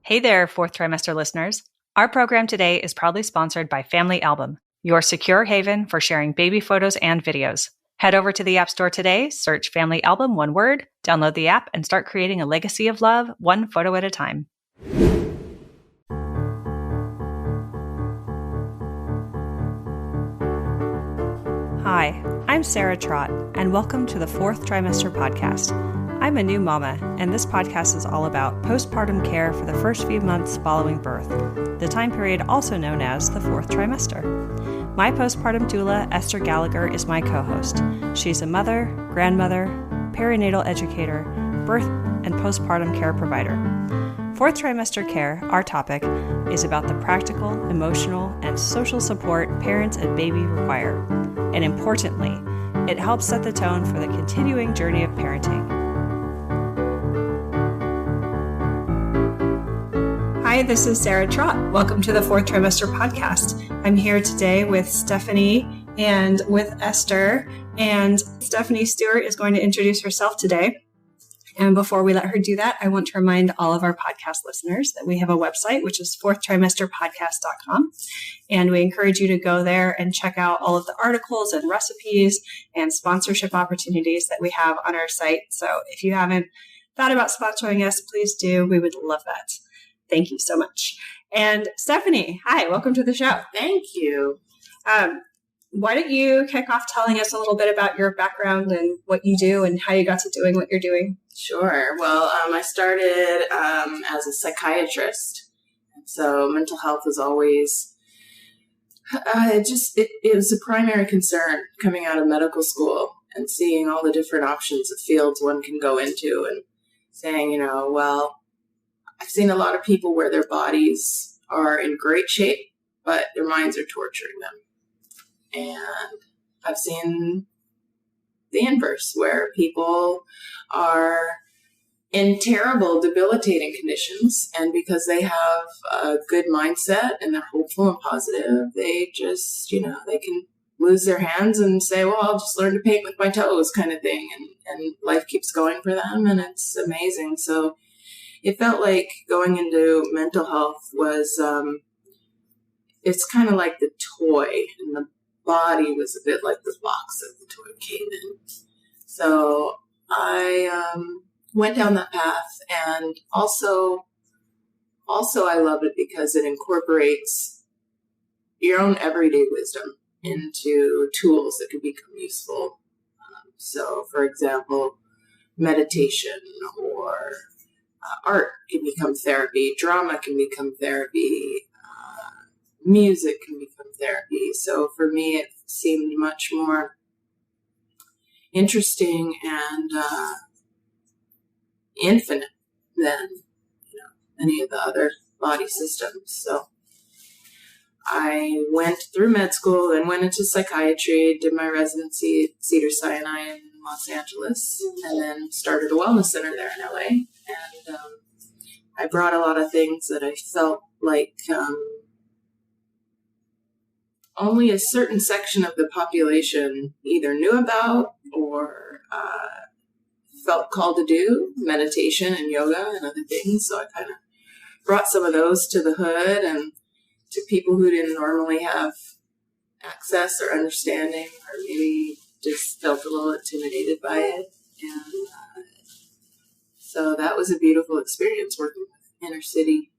Hey there, Fourth Trimester listeners. Our program today is proudly sponsored by Family Album, your secure haven for sharing baby photos and videos. Head over to the App Store today, search Family Album, one word, download the app, and start creating a legacy of love, one photo at a time. Hi, I'm Sarah Trott, and welcome to the Fourth Trimester Podcast. I'm a new mama, and this podcast is all about postpartum care for the first few months following birth, the time period also known as the fourth trimester. My postpartum doula, Esther Gallagher, is my co-host. She's a mother, grandmother, perinatal educator, birth and postpartum care provider. Fourth trimester care, our topic, is about the practical, emotional, and social support parents and baby require. And importantly, it helps set the tone for the continuing journey of parenting. Hi, this is Sarah Trott. Welcome to the Fourth Trimester Podcast. I'm here today with Stephanie and with Esther. And Stephanie Stewart is going to introduce herself today. And before we let her do that, I want to remind all of our podcast listeners that we have a website, which is fourthtrimesterpodcast.com. And we encourage you to go there and check out all of the articles and recipes and sponsorship opportunities that we have on our site. So if you haven't thought about sponsoring us, please do. We would love that. Thank you so much. And Stephanie, hi, welcome to the show. Thank you. Why don't you kick off telling us a little bit about your background and what you do and how you got to doing what you're doing? Sure. Well, I started as a psychiatrist. So mental health was always, it was a primary concern coming out of medical school and seeing all the different options of fields one can go into and saying, well, I've seen a lot of people where their bodies are in great shape, but their minds are torturing them. And I've seen the inverse, where people are in terrible, debilitating conditions. And because they have a good mindset and they're hopeful and positive, they just, they can lose their hands and say, well, I'll just learn to paint with my toes kind of thing. And life keeps going for them. And it's amazing. So it felt like going into mental health was, it's kind of like the toy, and the body was a bit like the box that the toy came in. So I went down that path, and also I love it because it incorporates your own everyday wisdom into tools that can become useful. So, for example, meditation or art can become therapy, drama can become therapy, music can become therapy. So for me, it seemed much more interesting and infinite than any of the other body systems. So I went through med school and went into psychiatry, did my residency at Cedars-Sinai in Los Angeles, and then started a wellness center there in LA. And I brought a lot of things that I felt like only a certain section of the population either knew about or felt called to do, meditation and yoga and other things. So I kind of brought some of those to the hood and to people who didn't normally have access or understanding, or maybe just felt a little intimidated by it. And so that was a beautiful experience working with inner city,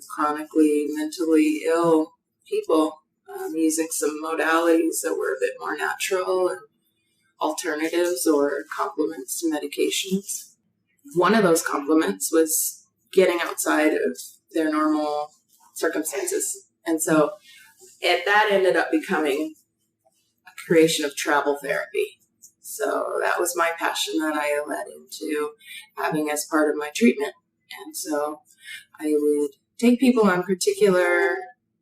chronically, mentally ill people, using some modalities that were a bit more natural and alternatives or complements to medications. One of those complements was getting outside of their normal circumstances. And so that ended up becoming a creation of travel therapy. So that was my passion that I led into having as part of my treatment. And so I would take people on particular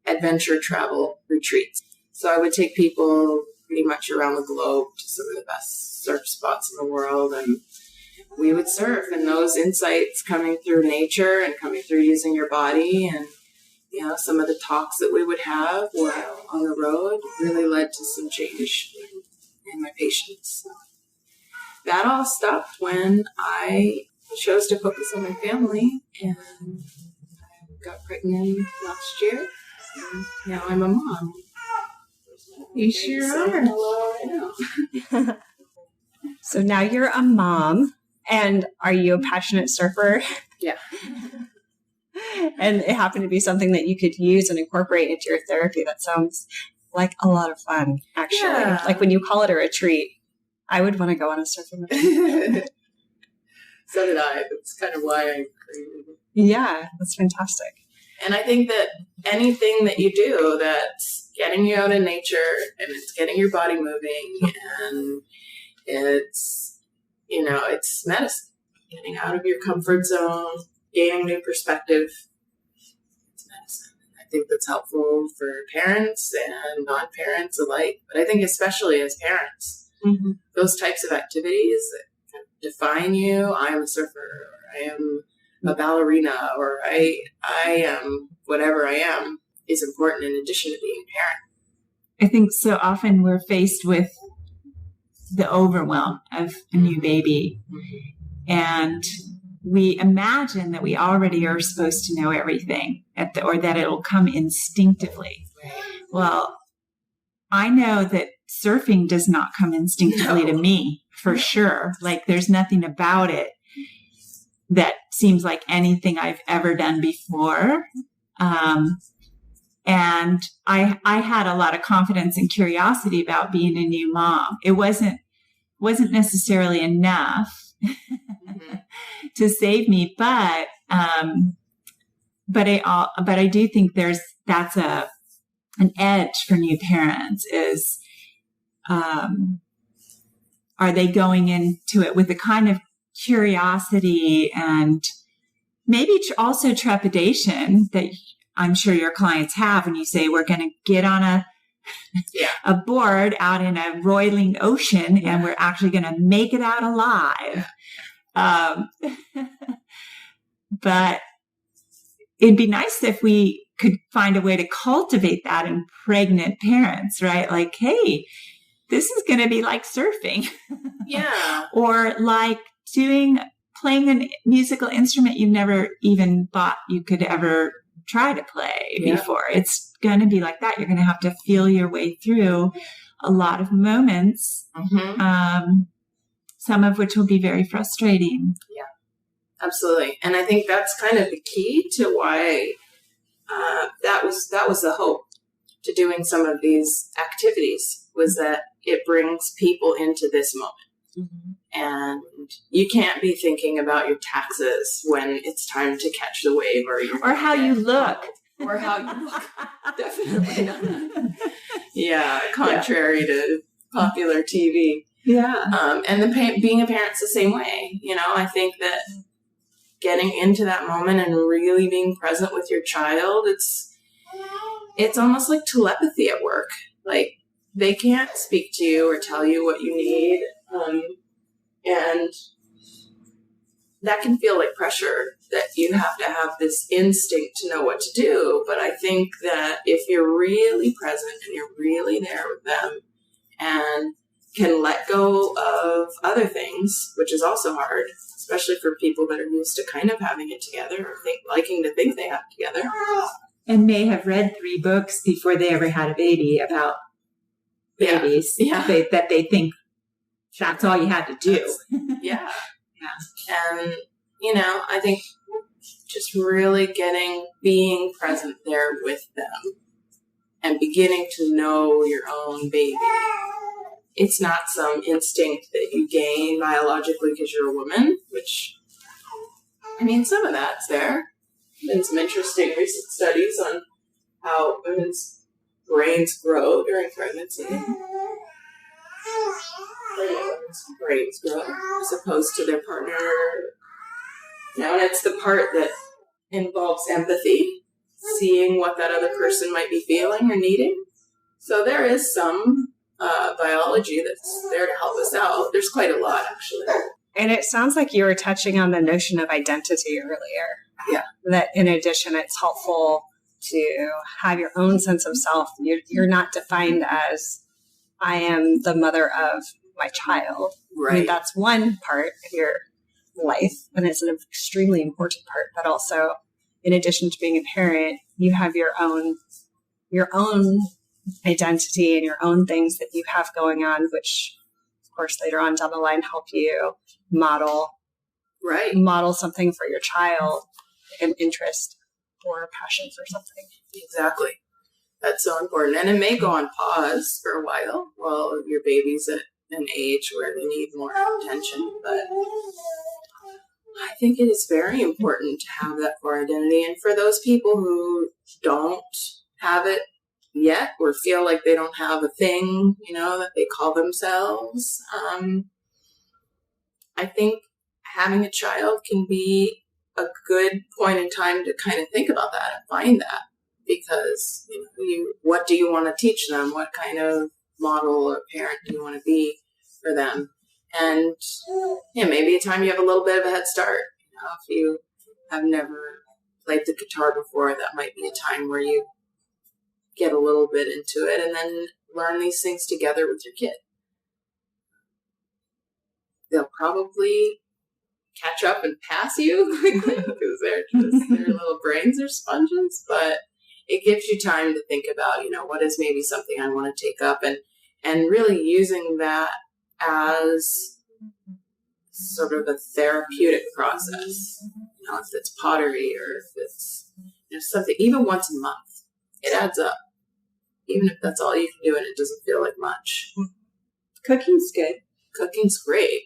adventure travel retreats. So I would take people pretty much around the globe to some of the best surf spots in the world, and we would surf. And those insights coming through nature and coming through using your body, and some of the talks that we would have while on the road really led to some change in my patients. So that all stopped when I chose to focus on my family, and I got pregnant last year. And now I'm a mom. You sure are. Hello, I know. So now you're a mom, and are you a passionate surfer? Yeah. And it happened to be something that you could use and incorporate into your therapy. That sounds like a lot of fun, actually. Yeah. Like when you call it a retreat, I would want to go on a surfing retreat. So did I. That's kind of why I created it. Yeah, that's fantastic. And I think that anything that you do that's getting you out in nature and it's getting your body moving and it's, it's medicine. Getting out of your comfort zone, gaining new perspective. It's medicine. I think that's helpful for parents and non-parents alike. But I think especially as parents, those types of activities that kind of define you. I am a surfer, or I am a ballerina, or I am whatever I am, is important in addition to being a parent. I think so often we're faced with the overwhelm of a new baby. And we imagine that we already are supposed to know everything or that it'll come instinctively. Well, I know that surfing does not come instinctively to me, for sure. Like there's nothing about it that seems like anything I've ever done before. And I had a lot of confidence and curiosity about being a new mom. It wasn't necessarily enough to save me, but I do think that's an edge for new parents is, are they going into it with a kind of curiosity and maybe also trepidation that I'm sure your clients have when you say we're going to get on a board out in a roiling ocean and we're actually going to make it out alive. But it'd be nice if we could find a way to cultivate that in pregnant parents, right? Like, hey, this is going to be like surfing. Yeah. Or like playing a musical instrument you've never even thought you could ever try to play before. It's going to be like that. You're going to have to feel your way through a lot of moments, some of which will be very frustrating. Yeah, absolutely. And I think that's kind of the key to why that was the hope to doing some of these activities, was that it brings people into this moment. And you can't be thinking about your taxes when it's time to catch the wave, or how you look. Or how you look. Definitely not. Yeah, contrary to popular TV. Yeah. And being a parent's the same way. I think that getting into that moment and really being present with your child, it's almost like telepathy at work. Like they can't speak to you or tell you what you need. And that can feel like pressure, that you have to have this instinct to know what to do. But I think that if you're really present and you're really there with them and can let go of other things, which is also hard, especially for people that are used to kind of having it together or liking to think they have it together. And may have read 3 books before they ever had a baby about babies that they think that's all you had to do. Yeah. And, I think just really being present there with them and beginning to know your own baby. It's not some instinct that you gain biologically because you're a woman, which, some of that's there. Been some interesting recent studies on how women's brains grow during pregnancy. Women's brains grow as opposed to their partner. And it's the part that involves empathy, seeing what that other person might be feeling or needing. So there is some biology that's there to help us out. There's quite a lot, actually. And it sounds like you were touching on the notion of identity earlier. Yeah. That in addition, it's helpful to have your own sense of self. You're not defined as, I am the mother of my child. Right. That's one part of your life, and it's an extremely important part. But also, in addition to being a parent, you have your own identity and your own things that you have going on, which, of course, later on down the line help you model something for your child, an interest or a passion for something. Exactly. That's so important. And it may go on pause for a while your baby's at an age where they need more attention. But I think it is very important to have that core identity. And for those people who don't have it yet or feel like they don't have a thing, that they call themselves, I think having a child can be a good point in time to kind of think about that and find that. Because what do you want to teach them? What kind of model or parent do you want to be for them? And maybe a time you have a little bit of a head start. If you have never played the guitar before, that might be a time where you get a little bit into it and then learn these things together with your kid. They'll probably catch up and pass you quickly because their little brains are sponges, but it gives you time to think about, what is maybe something I want to take up and really using that as sort of a therapeutic process. If it's pottery or if it's something, even once a month, it adds up. Even if that's all you can do and it doesn't feel like much. Cooking's good. Cooking's great.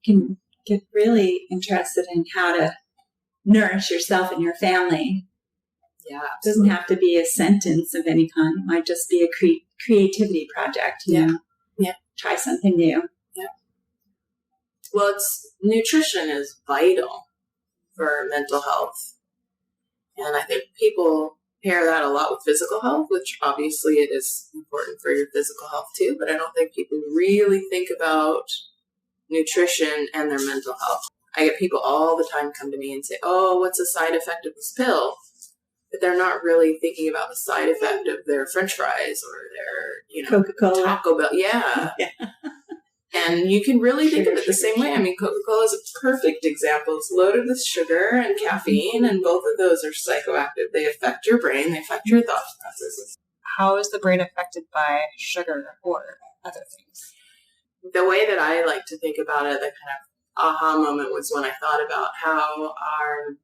You can get really interested in how to nourish yourself and your family. Yeah, absolutely. It doesn't have to be a sentence of any kind. It might just be a creativity project. Yeah. Try something new. Yeah. Well, nutrition is vital for mental health. And I think people pair that a lot with physical health, which obviously it is important for your physical health too. But I don't think people really think about nutrition and their mental health. I get people all the time come to me and say, oh, what's the side effect of this pill? But they're not really thinking about the side effect of their French fries or their, Coca-Cola. Taco Bell. Yeah. And you can really think of it the same way. I mean, Coca-Cola is a perfect example. It's loaded with sugar and caffeine, and both of those are psychoactive. They affect your brain. They affect your thought processes. How is the brain affected by sugar or other things? The way that I like to think about it, the kind of aha moment was when I thought about how our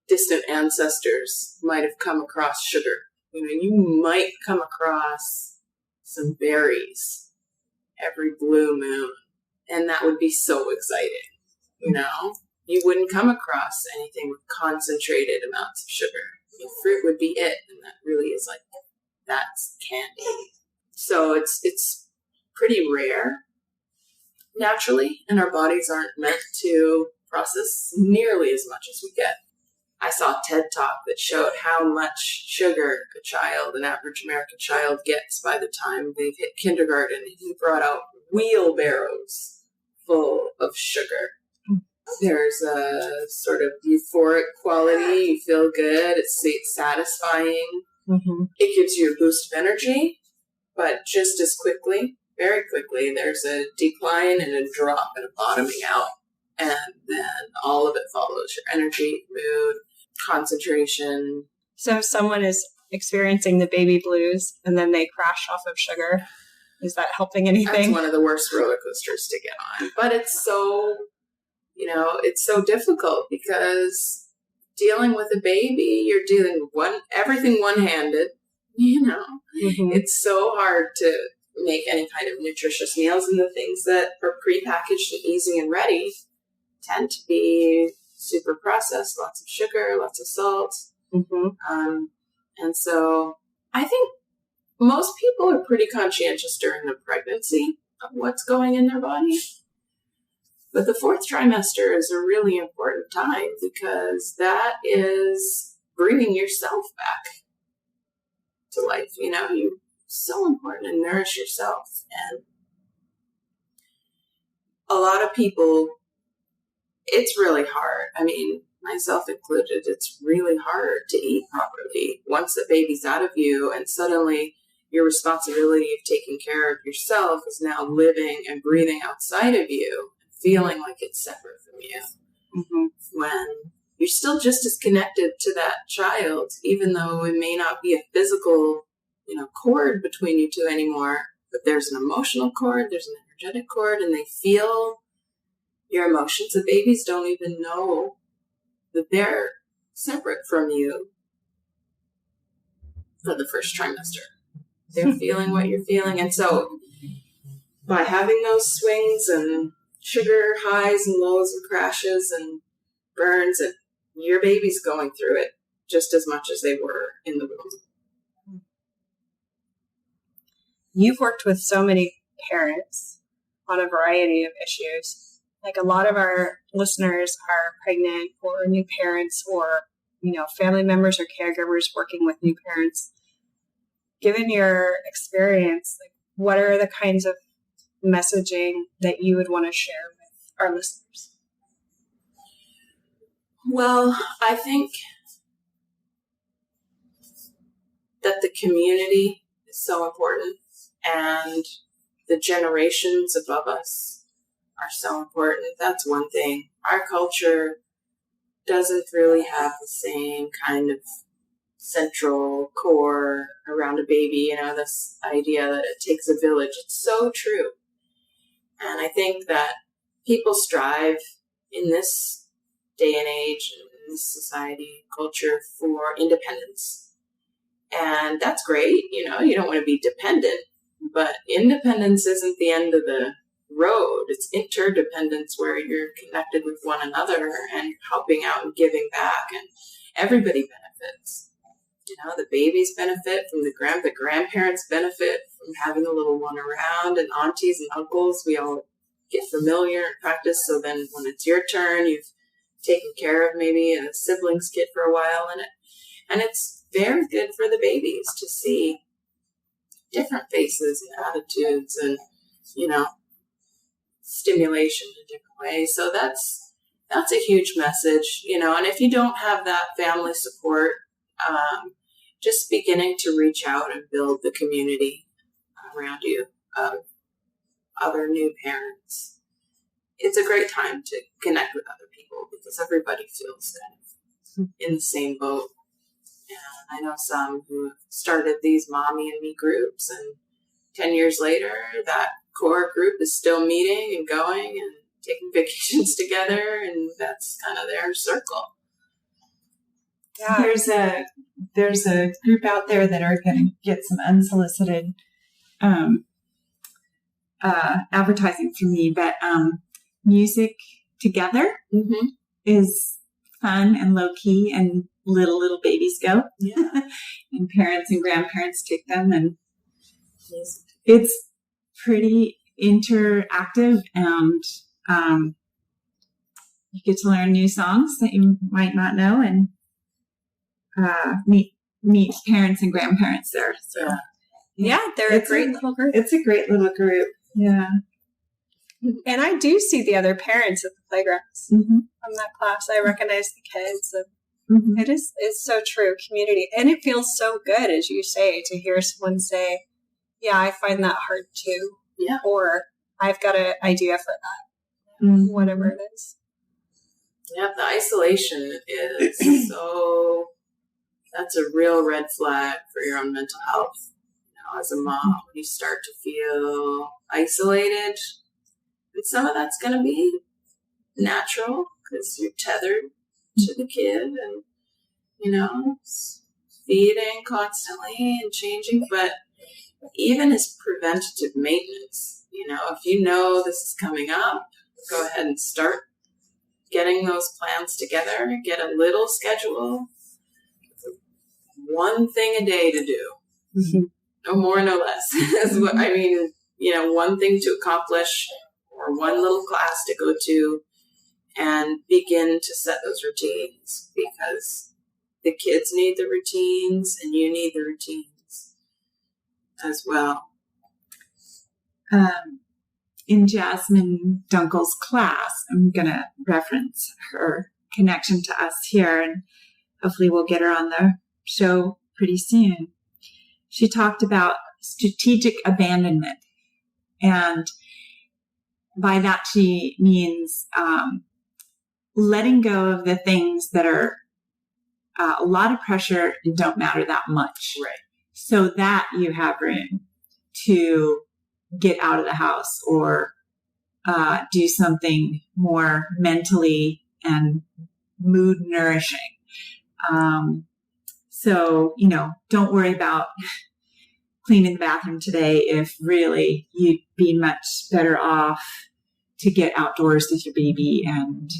distant ancestors might have come across sugar. You might come across some berries every blue moon, and that would be so exciting. You wouldn't come across anything with concentrated amounts of sugar. Fruit would be it, and that really is like, that's candy. So it's pretty rare naturally, and our bodies aren't meant to process nearly as much as we get. I saw a TED Talk that showed how much sugar an average American child gets by the time they've hit kindergarten. And he brought out wheelbarrows full of sugar. There's a sort of euphoric quality. You feel good. It's satisfying. Mm-hmm. It gives you a boost of energy, but just as quickly, very quickly, there's a decline and a drop and a bottoming out. And then all of it follows your energy, mood, concentration. So if someone is experiencing the baby blues and then they crash off of sugar, is that helping anything? That's one of the worst roller coasters to get on. But it's so, it's so difficult because dealing with a baby, you're dealing everything one-handed, Mm-hmm. It's so hard to make any kind of nutritious meals, and the things that are prepackaged and easy and ready tend to be super processed, lots of sugar, lots of salt. Mm-hmm. And so I think most people are pretty conscientious during the pregnancy of what's going in their body. But the fourth trimester is a really important time because that is bringing yourself back to life. You're so important to nourish yourself. And a lot of people, it's really hard. I mean, myself included, it's really hard to eat properly once the baby's out of you, and suddenly your responsibility of taking care of yourself is now living and breathing outside of you, feeling like it's separate from you. when you're still just as connected to that child, even though it may not be a physical, cord between you two anymore, but there's an emotional cord, there's an energetic cord, and they feel your emotions. The babies don't even know that they're separate from you for the first trimester. They're feeling what you're feeling. And so by having those swings and sugar highs and lows and crashes and burns, and your baby's going through it just as much as they were in the womb. You've worked with so many parents on a variety of issues. Like, a lot of our listeners are pregnant or new parents or, family members or caregivers working with new parents. Given your experience, what are the kinds of messaging that you would want to share with our listeners? Well, I think that the community is so important, and the generations above us are so important. That's one thing. Our culture doesn't really have the same kind of central core around a baby, this idea that it takes a village. It's so true. And I think that people strive in this day and age, in this society, culture, for independence. And that's great. You don't want to be dependent, but independence isn't the end of the road. It's interdependence, where you're connected with one another and helping out and giving back, and everybody benefits. The babies benefit from the grandparents benefit from having a little one around, and aunties and uncles. We all get familiar and practice. So then when it's your turn, you've taken care of maybe a sibling's kid for a while, and it's very good for the babies to see different faces and attitudes and, stimulation in different ways. So that's a huge message, and if you don't have that family support, just beginning to reach out and build the community around you of other new parents. It's a great time to connect with other people, because everybody feels kind of in the same boat. And I know some who have started these mommy and me groups, and 10 years later, that core group is still meeting and going and taking vacations together, and that's kind of their circle. Yeah, there's a group out there that are going to get some unsolicited advertising from me, but Music Together is fun and low key, and little babies go. Yeah, and parents and grandparents take them, and it's pretty interactive, and you get to learn new songs that you might not know, and meet parents and grandparents there. So they're a great little group. It's a great little group. Yeah. And I do see the other parents at the playgrounds from that class. I recognize the kids. And it's so true, community. And it feels so good, as you say, to hear someone say, yeah, I find that hard too. Yeah. Or I've got an idea for that. Whatever it is. Yeah, the isolation is that's a real red flag for your own mental health. As a mom, when you start to feel isolated, and some of that's going to be natural because you're tethered to the kid and, feeding constantly and changing. But even as preventative maintenance, if you know this is coming up, go ahead and start getting those plans together, get a little schedule, one thing a day to do. No more, no less. Is what I mean. One thing to accomplish, or one little class to go to, and begin to set those routines, because the kids need the routines and you need the routines as well. In Jasmine Dunkel's class, I'm going to reference her connection to us here, and hopefully we'll get her on the show pretty soon. She talked about strategic abandonment, and by that she means letting go of the things that are a lot of pressure and don't matter that much. Right. So that you have room to get out of the house or do something more mentally and mood nourishing. So, don't worry about cleaning the bathroom today if really you'd be much better off to get outdoors with your baby and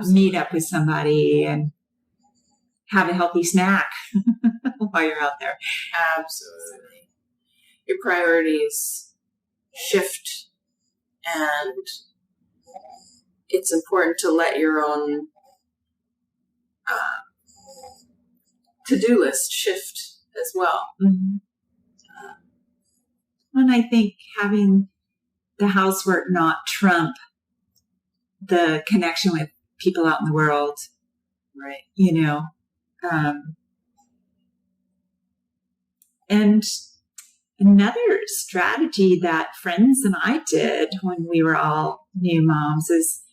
meet up with somebody and have a healthy snack while you're out there. Absolutely. Your priorities shift, and it's important to let your own to-do list shift as well. Mm-hmm. And I think having the housework not trump the connection with people out in the world, right? And another strategy that friends and I did when we were all new moms is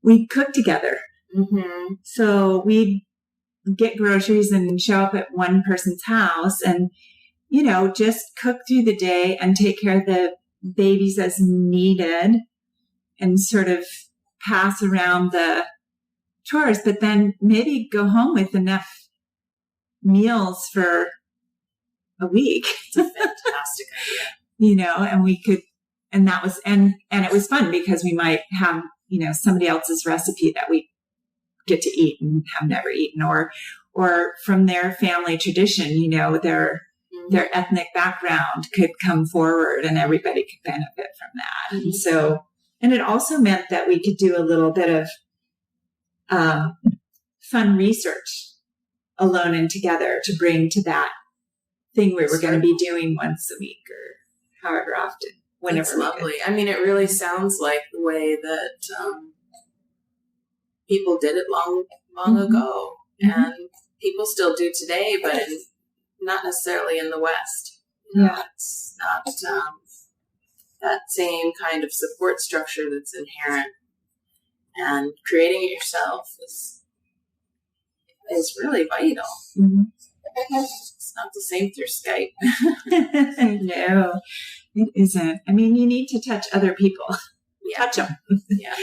we cook together. Mm-hmm. So we'd get groceries and show up at one person's house and, just cook through the day and take care of the babies as needed and sort of pass around the chores, but then maybe go home with enough meals for a week. It's a fantastic idea. And we could, and that was, and it was fun because we might have, somebody else's recipe that we get to eat and have never eaten, or from their family tradition, their ethnic background could come forward and everybody could benefit from that. Mm-hmm. And so, and it also meant that we could do a little bit of fun research alone and together to bring to that thing we were going to be doing once a week or however often, whenever. It's lovely. I mean, it really sounds like the way that people did it long mm-hmm. ago, mm-hmm. and people still do today, but not necessarily in the West. It's not that same kind of support structure that's inherent, and creating it yourself is really vital. Mm-hmm. It's not the same through Skype. No, it isn't. I mean, you need to touch other people. Yeah. Touch them. Yeah.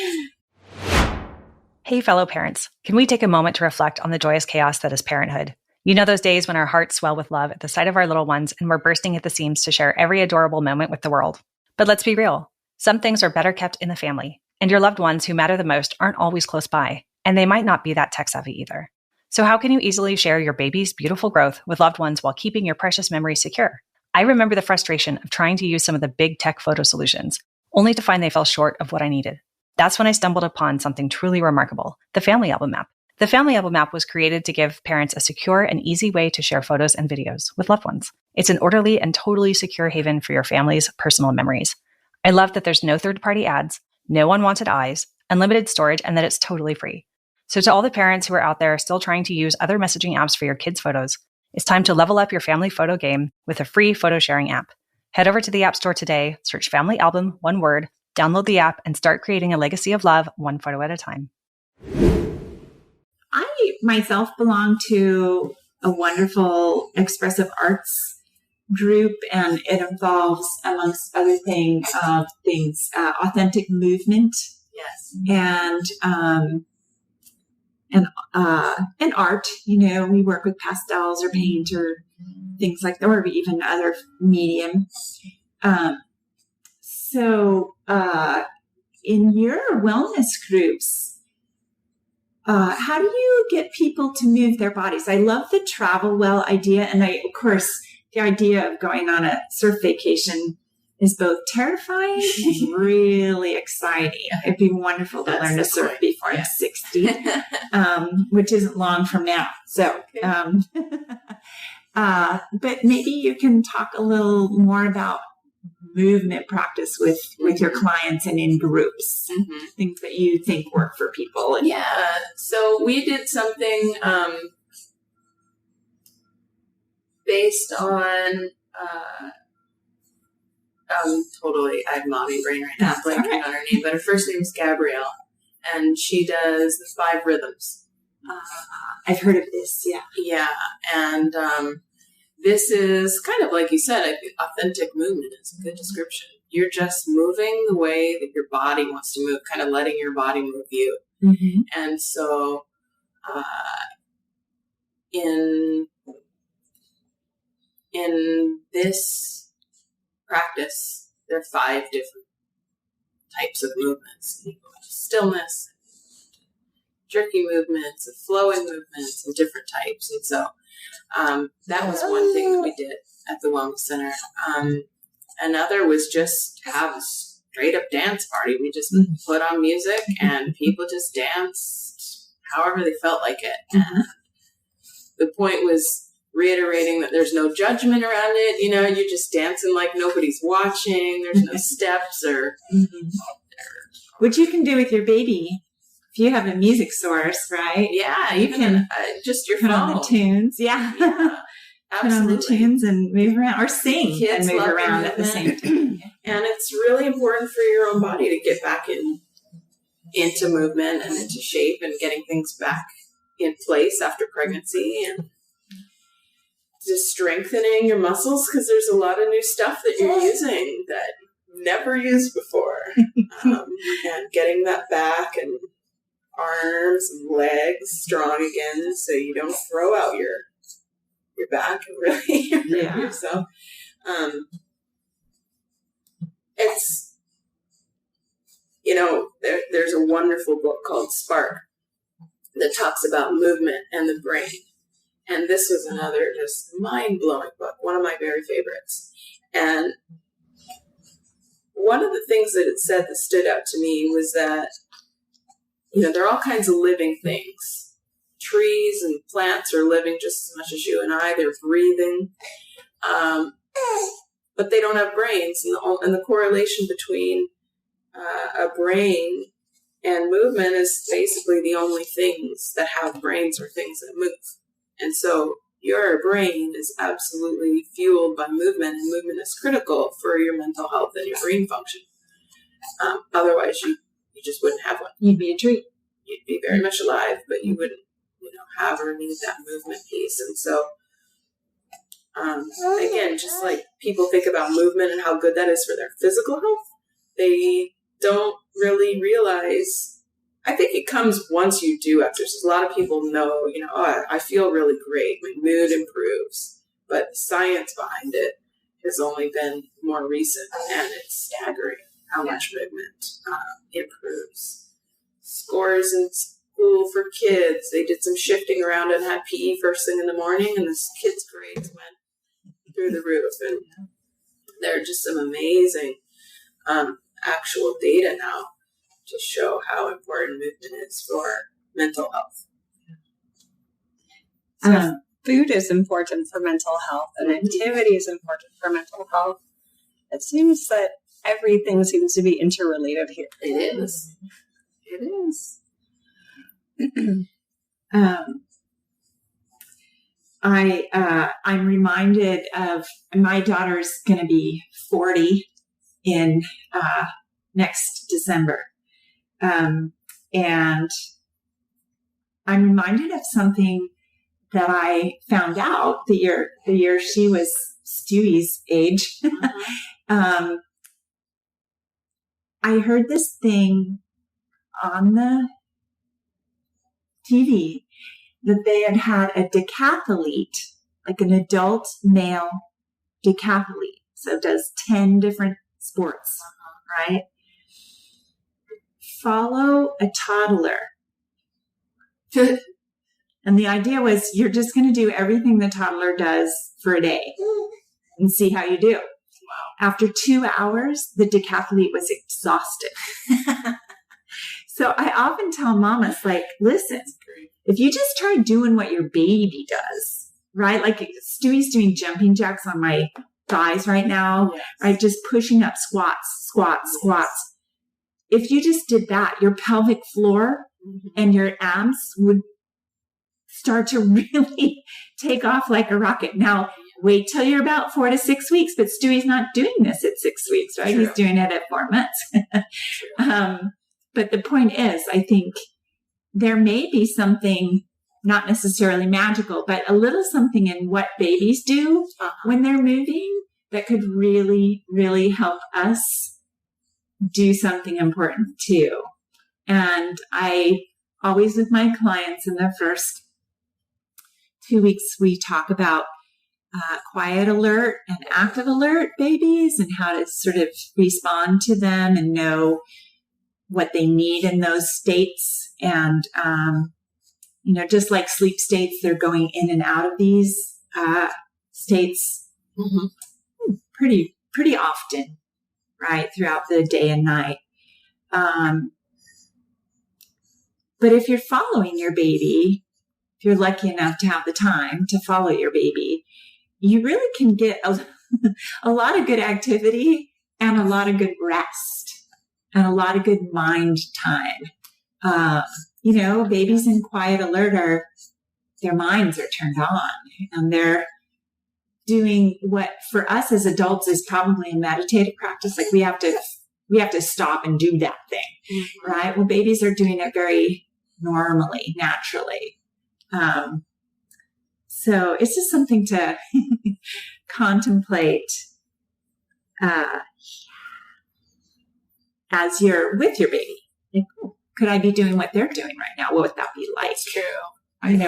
Hey, fellow parents, can we take a moment to reflect on the joyous chaos that is parenthood? Those days when our hearts swell with love at the sight of our little ones and we're bursting at the seams to share every adorable moment with the world. But let's be real. Some things are better kept in the family, and your loved ones who matter the most aren't always close by, and they might not be that tech-savvy either. So how can you easily share your baby's beautiful growth with loved ones while keeping your precious memories secure? I remember the frustration of trying to use some of the big tech photo solutions, only to find they fell short of what I needed. That's when I stumbled upon something truly remarkable, the Family Album app. The Family Album app was created to give parents a secure and easy way to share photos and videos with loved ones. It's an orderly and totally secure haven for your family's personal memories. I love that there's no third-party ads, no unwanted eyes, unlimited storage, and that it's totally free. So to all the parents who are out there still trying to use other messaging apps for your kids' photos, it's time to level up your family photo game with a free photo sharing app. Head over to the App Store today, search Family Album, one word, download the app, and start creating a legacy of love one photo at a time. I myself belong to a wonderful expressive arts group, and it involves, amongst other things, authentic movement. Yes. And art. We work with pastels or paint or things like that, or even other medium. So in your wellness groups, how do you get people to move their bodies? I love the travel well idea. And of course, the idea of going on a surf vacation is both terrifying and really exciting. It'd be wonderful to learn to surf before I'm 60, which isn't long from now. So, but maybe you can talk a little more about movement practice with your clients and in groups, things that you think work for people. So we did something based on totally, I have mommy brain right now, blanking on her name, but her first name is Gabrielle, and she does the 5 rhythms. I've heard of this. Yeah. Yeah. And this is kind of like you said, authentic movement is a good description. You're just moving the way that your body wants to move, kind of letting your body move you. Mm-hmm. And so in this practice, there are 5 different types of movements. You go to stillness, jerky movements, and flowing movements, and different types. And so that was one thing that we did at the Wellness Center. Another was just have a straight up dance party. We just put on music and people just danced however they felt like it. And the point was reiterating that there's no judgment around it. You know, you're just dancing like nobody's watching. There's no steps or which you can do with your baby. If you have a music source, right? Yeah, you can just your phone. On the tunes. Yeah. Put on the tunes and move around or sing Kids and move around at the same time. And it's really important for your own body to get back into movement and into shape and getting things back in place after pregnancy and just strengthening your muscles because there's a lot of new stuff that you're using that you never used before. And getting that back and arms and legs strong again so you don't throw out your back and really hurt yourself. It's, you know, there's a wonderful book called Spark that talks about movement and the brain. And this was another just mind-blowing book, one of my very favorites. And one of the things that it said that stood out to me was that, you know, there are all kinds of living things. Trees and plants are living just as much as you and I. They're breathing. But they don't have brains. And the correlation between a brain and movement is basically the only things that have brains or things that move. And so your brain is absolutely fueled by movement, and movement is critical for your mental health and your brain function. Otherwise, you just wouldn't have one. You'd be a tree. You'd be very much alive, but you wouldn't, have or need that movement piece. And so, again, just like people think about movement and how good that is for their physical health, they don't really realize. I think it comes once you do exercise. A lot of people know, I feel really great. My mood improves. But the science behind it has only been more recent, and it's staggering how much movement improves. Scores in school for kids. They did some shifting around and had PE first thing in the morning, and the kids' grades went through the roof. And there are just some amazing actual data now to show how important movement is for mental health. So food is important for mental health, and activity is important for mental health. It seems that everything seems to be interrelated here. It is. It is. I'm reminded of my daughter's going to be 40 in next December. And I'm reminded of something that I found out the year she was Stewie's age. I heard this thing on the TV that they had a decathlete, like an adult male decathlete. So does 10 different sports, right? Follow a toddler. And the idea was you're just going to do everything the toddler does for a day and see how you do. Wow. After 2 hours, the decathlete was exhausted. So I often tell mamas, like, listen, if you just try doing what your baby does, right? Like Stewie's doing jumping jacks on my thighs right now, right? Just pushing up squats. If you just did that, your pelvic floor and your abs would start to really take off like a rocket. Now, wait till you're about 4 to 6 weeks, but Stewie's not doing this at 6 weeks, right? True. He's doing it at 4 months. But the point is, I think there may be something not necessarily magical, but a little something in what babies do when they're moving that could really, really help us do something important too. And I always, with my clients in the first 2 weeks, we talk about quiet alert and active alert babies and how to sort of respond to them and know what they need in those states. And, just like sleep states, they're going in and out of these states pretty often, right, throughout the day and night. But if you're following your baby, if you're lucky enough to have the time to follow your baby, you really can get a lot of good activity and a lot of good rest and a lot of good mind time. Babies in quiet alert their minds are turned on and they're doing what for us as adults is probably a meditative practice. Like we have to stop and do that thing, right? Well, babies are doing it very normally, naturally. So it's just something to contemplate as you're with your baby. Like, could I be doing what they're doing right now? What would that be like? That's true.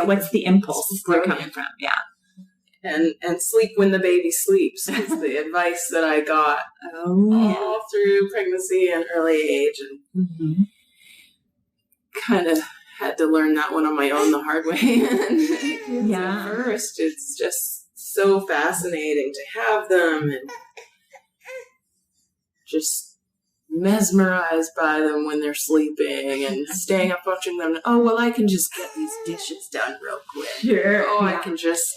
What's the impulse they're coming from? Yeah. And sleep when the baby sleeps is the advice that I got all through pregnancy and early age. And kind of had to learn that one on my own the hard way. At first, it's just so fascinating to have them and just mesmerized by them when they're sleeping and staying up watching them. Oh, well, I can just get these dishes done real quick. Sure. I can just,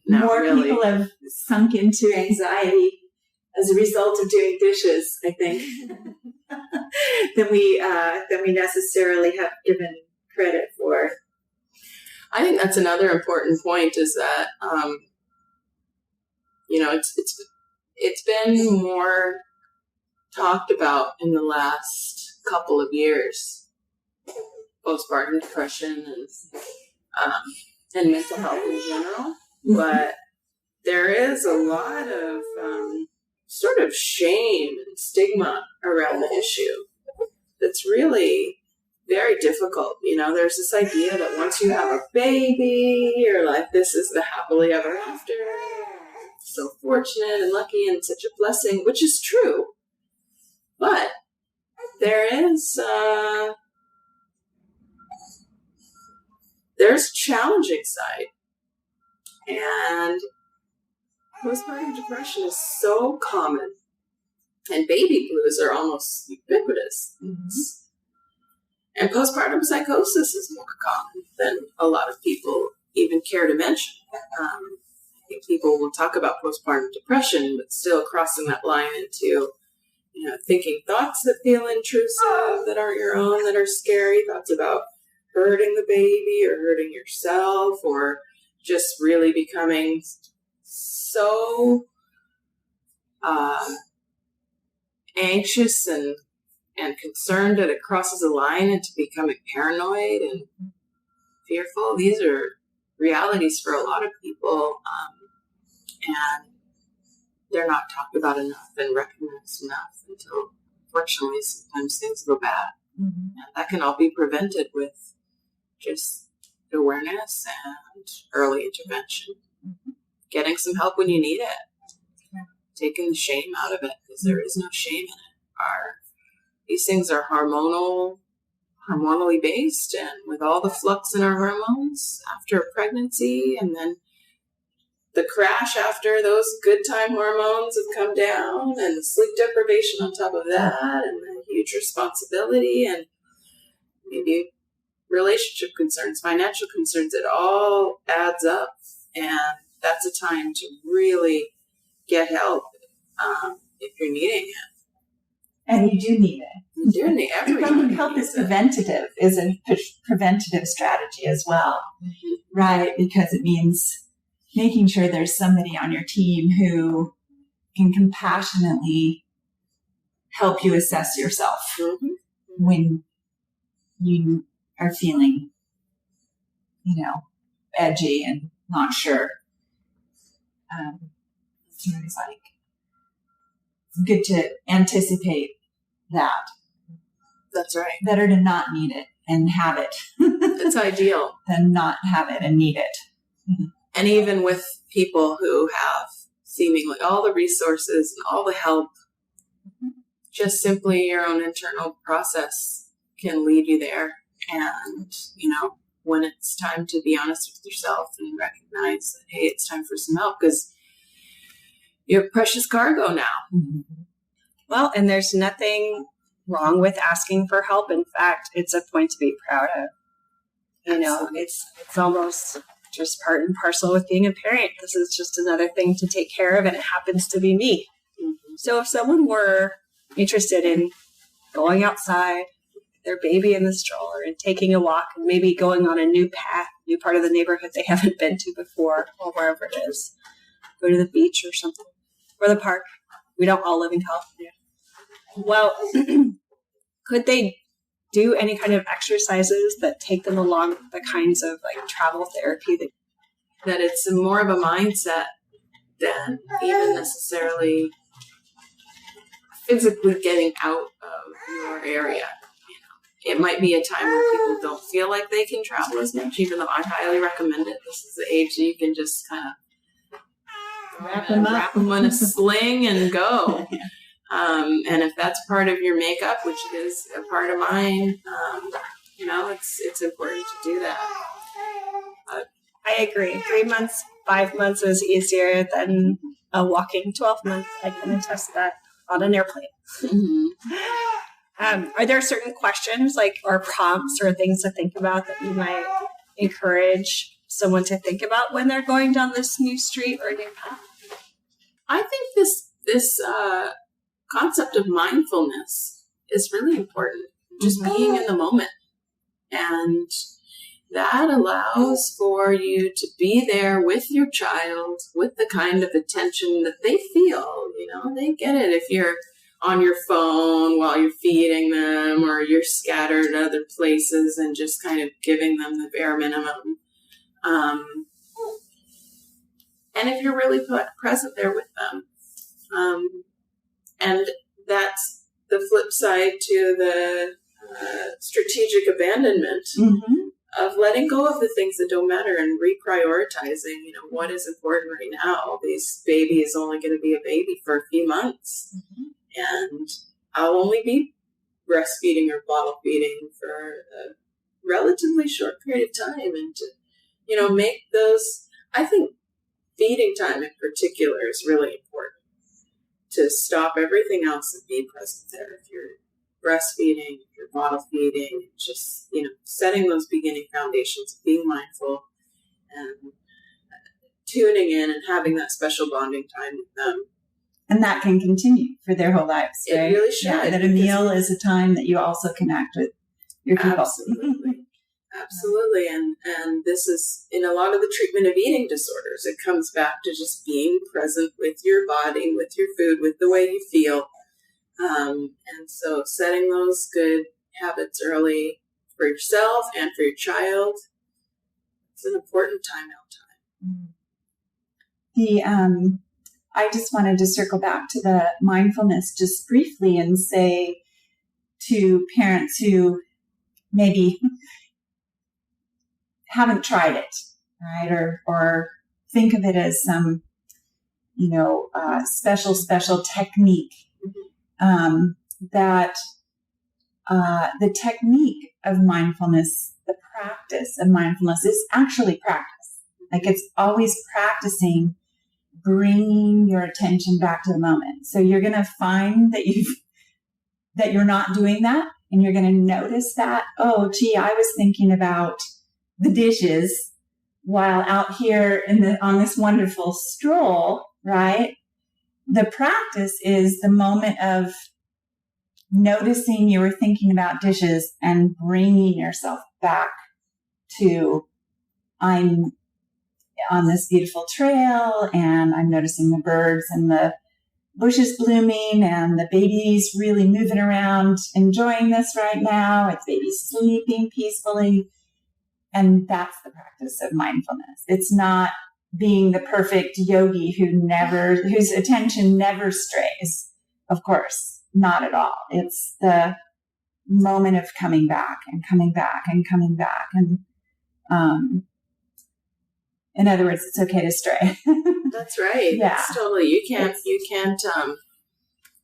More people have sunk into anxiety as a result of doing dishes, I think, than we necessarily have given credit for. I think that's another important point is that, it's been more talked about in the last couple of years, postpartum depression and mental health in general. But there is a lot of sort of shame and stigma around the issue that's really very difficult. There's this idea that once you have a baby, you're like, this is the happily ever after. So fortunate and lucky and such a blessing, which is true. But there's a challenging side. And postpartum depression is so common. And baby blues are almost ubiquitous. And postpartum psychosis is more common than a lot of people even care to mention. I think people will talk about postpartum depression, but still crossing that line into thinking thoughts that feel intrusive, that aren't your own, that are scary, thoughts about hurting the baby or hurting yourself, or just really becoming so anxious and concerned that it crosses a line into becoming paranoid and fearful. These are realities for a lot of people, and they're not talked about enough and recognized enough until, unfortunately, sometimes things go bad. And that can all be prevented with just awareness and early intervention. Getting some help when you need it. Taking the shame out of it, because there is no shame in it. These things are hormonally based, and with all the flux in our hormones after pregnancy, and then the crash after those good time hormones have come down, and the sleep deprivation on top of that, and the huge responsibility, and maybe relationship concerns, financial concerns, it all adds up. And that's a time to really get help if you're needing it. And you do need it. You do need everything. Help is preventative, is a preventative strategy as well, right? Because it means making sure there's somebody on your team who can compassionately help you assess yourself when you are feeling, edgy and not sure. It's like good to anticipate that. That's right. Better to not need it and have it. It's ideal. Than not have it and need it. Mm-hmm. And even with people who have seemingly all the resources and all the help, just simply your own internal process can lead you there. And, when it's time to be honest with yourself and recognize that, hey, it's time for some help because you're precious cargo now. Mm-hmm. Well, and there's nothing wrong with asking for help. In fact, it's a point to be proud of. It's almost just part and parcel with being a parent. This is just another thing to take care of, and it happens to be me. Mm-hmm. So if someone were interested in going outside, their baby in the stroller, and taking a walk, and maybe going on a new path, new part of the neighborhood they haven't been to before, or wherever it is, go to the beach or something, or the park. We don't all live in California. Well, could they do any kind of exercises that take them along the kinds of travel therapy that it's more of a mindset than even necessarily physically getting out of your area? It might be a time where people don't feel like they can travel as much, even though I highly recommend it. This is the age that you can just kind of wrap them in a sling and go. And if that's part of your makeup, which is a part of mine, it's important to do that. I agree. 3 months, 5 months is easier than a walking 12 months. I can attest to that on an airplane. Mm-hmm. Are there certain questions or prompts or things to think about that you might encourage someone to think about when they're going down this new street or new path? I think this concept of mindfulness is really important. Just being in the moment. And that allows for you to be there with your child with the kind of attention that they feel. They get it if you're on your phone while you're feeding them, or you're scattered other places and just kind of giving them the bare minimum. And if you're really present there with them. And that's the flip side to the strategic abandonment of letting go of the things that don't matter and reprioritizing, what is important right now. This baby is only going to be a baby for a few months. Mm-hmm. And I'll only be breastfeeding or bottle feeding for a relatively short period of time. And to, make those, I think feeding time in particular is really important. To stop everything else and be present there. If you're breastfeeding, if you're bottle feeding, just, setting those beginning foundations, being mindful and tuning in and having that special bonding time with them. And that can continue for their whole lives, right? It really should. Yeah, that a meal is a time that you also connect with your people. Absolutely. Absolutely. And this is in a lot of the treatment of eating disorders. It comes back to just being present with your body, with your food, with the way you feel. And so setting those good habits early for yourself and for your child, it's an important timeout time. I just wanted to circle back to the mindfulness just briefly and say to parents who maybe haven't tried it, right? Or think of it as some, special technique. That the technique of mindfulness, the practice of mindfulness is actually practice. It's always practicing bringing your attention back to the moment. So you're going to find that you're not doing that, and you're going to notice that, oh, gee, I was thinking about the dishes while out here on this wonderful stroll, right? The practice is the moment of noticing you were thinking about dishes and bringing yourself back to, I'm on this beautiful trail and I'm noticing the birds and the bushes blooming and the baby's really moving around, enjoying this right now. It's baby sleeping peacefully. And that's the practice of mindfulness. It's not being the perfect yogi whose attention never strays. Of course, not at all. It's the moment of coming back and coming back and coming back. And, in other words, it's okay to stray. That's right. Yeah. That's totally. You can't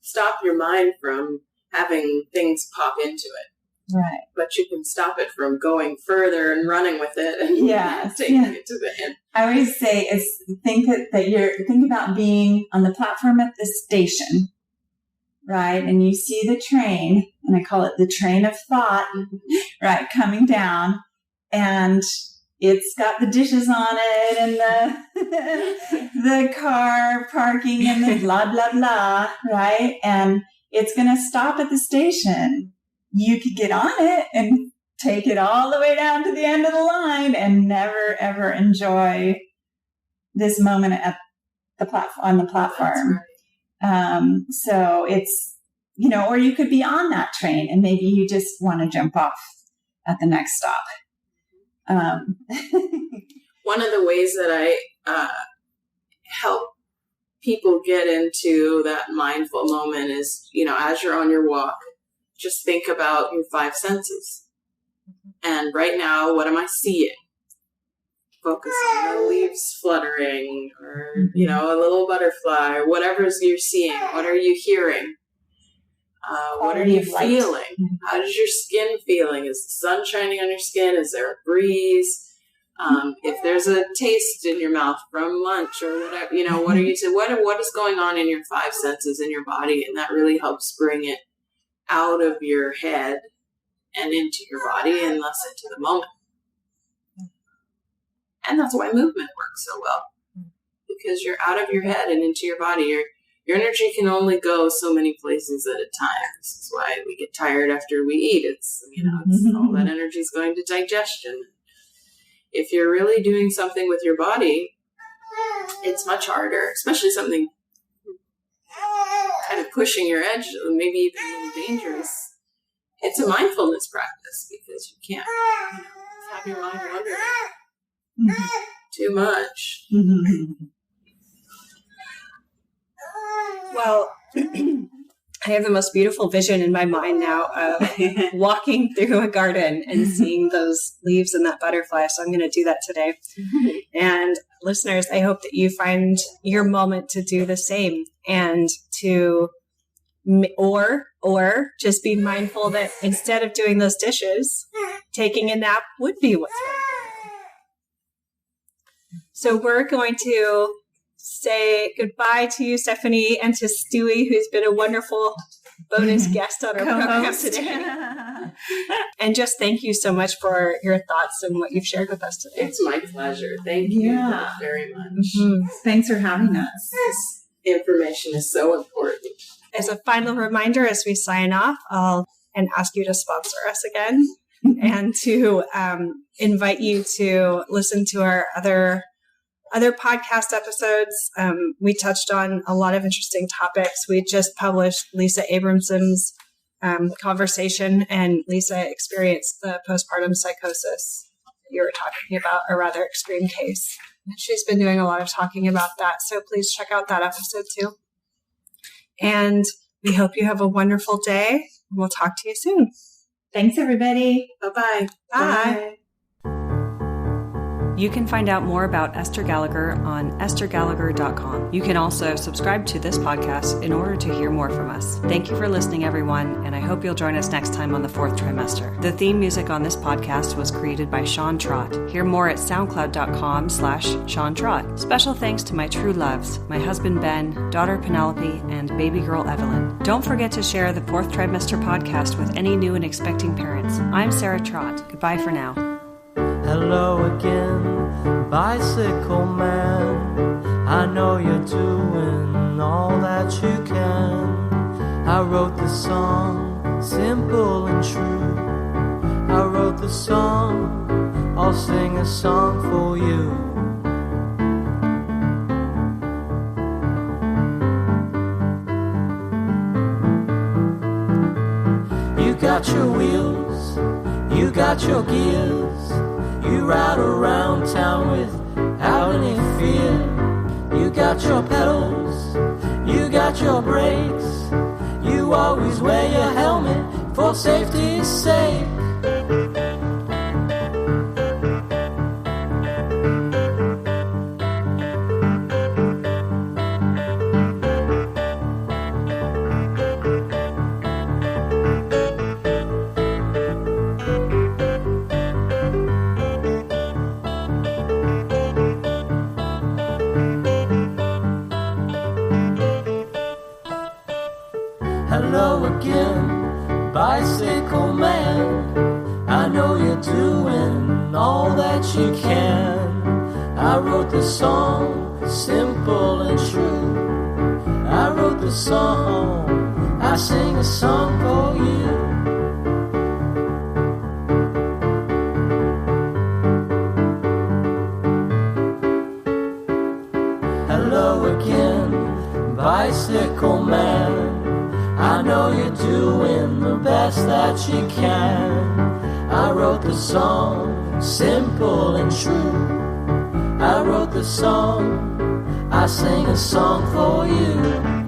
stop your mind from having things pop into it. Right. But you can stop it from going further and running with it and taking it to the end. I always say think about being on the platform at the station, right? And you see the train, and I call it the train of thought, right, coming down, and it's got the dishes on it and the car parking and the blah, blah, blah, right? And it's going to stop at the station. You could get on it and take it all the way down to the end of the line and never, ever enjoy this moment at on the platform. Right. So it's, or you could be on that train and maybe you just want to jump off at the next stop. One of the ways that I help people get into that mindful moment is, as you're on your walk, just think about your 5 senses. And right now, what am I seeing? Focus on the leaves fluttering or, a little butterfly or whatever you're seeing. What are you hearing? What are you feeling? How does your skin feeling? Is the sun shining on your skin? Is there a breeze? If there's a taste in your mouth from lunch or whatever, what are you saying? What is going on in your 5 senses in your body? And that really helps bring it out of your head and into your body and thus into the moment. And that's why movement works so well, because you're out of your head and into your body. Your energy can only go so many places at a time. This is why we get tired after we eat. It's all that energy is going to digestion. If you're really doing something with your body, it's much harder, especially something kind of pushing your edge, maybe even a little dangerous. It's a mindfulness practice because you can't have your mind wandering too much. Well, I have the most beautiful vision in my mind now of walking through a garden and seeing those leaves and that butterfly. So I'm going to do that today. And listeners, I hope that you find your moment to do the same and to, or just be mindful that instead of doing those dishes, taking a nap would be what's right. So we're going to say goodbye to you, Stephanie, and to Stewie, who's been a wonderful bonus guest on our program today. And just thank you so much for your thoughts and what you've shared with us today. It's my pleasure. Thank you very much. Thanks for having us. This information is so important. As a final reminder, as we sign off, I'll ask you to sponsor us again and to invite you to listen to our other podcast episodes. We touched on a lot of interesting topics. We just published Lisa Abramson's conversation, and Lisa experienced the postpartum psychosis you were talking about, a rather extreme case. And she's been doing a lot of talking about that. So please check out that episode too. And we hope you have a wonderful day. We'll talk to you soon. Thanks, everybody. Bye-bye. Bye. You can find out more about Esther Gallagher on esthergallagher.com. You can also subscribe to this podcast in order to hear more from us. Thank you for listening, everyone, and I hope you'll join us next time on the Fourth Trimester. The theme music on this podcast was created by Sean Trott. Hear more at soundcloud.com/Sean Trott. Special thanks to my true loves, my husband Ben, daughter Penelope, and baby girl Evelyn. Don't forget to share the Fourth Trimester Podcast with any new and expecting parents. I'm Sarah Trott. Goodbye for now. Hello again, bicycle man. I know you're doing all that you can. I wrote the song, simple and true. I wrote the song, I'll sing a song for you. got your wheels, you got your gears. You ride around town without any fear. You got your pedals, you got your brakes. You always wear your helmet for safety's sake. Hello again, bicycle man. I know you're doing all that you can. I wrote the song, simple and true. I wrote the song, I sing a song for you. Hello again, bicycle man. I know you're doing the best that you can. I wrote the song, simple and true. I wrote the song, I sing a song for you.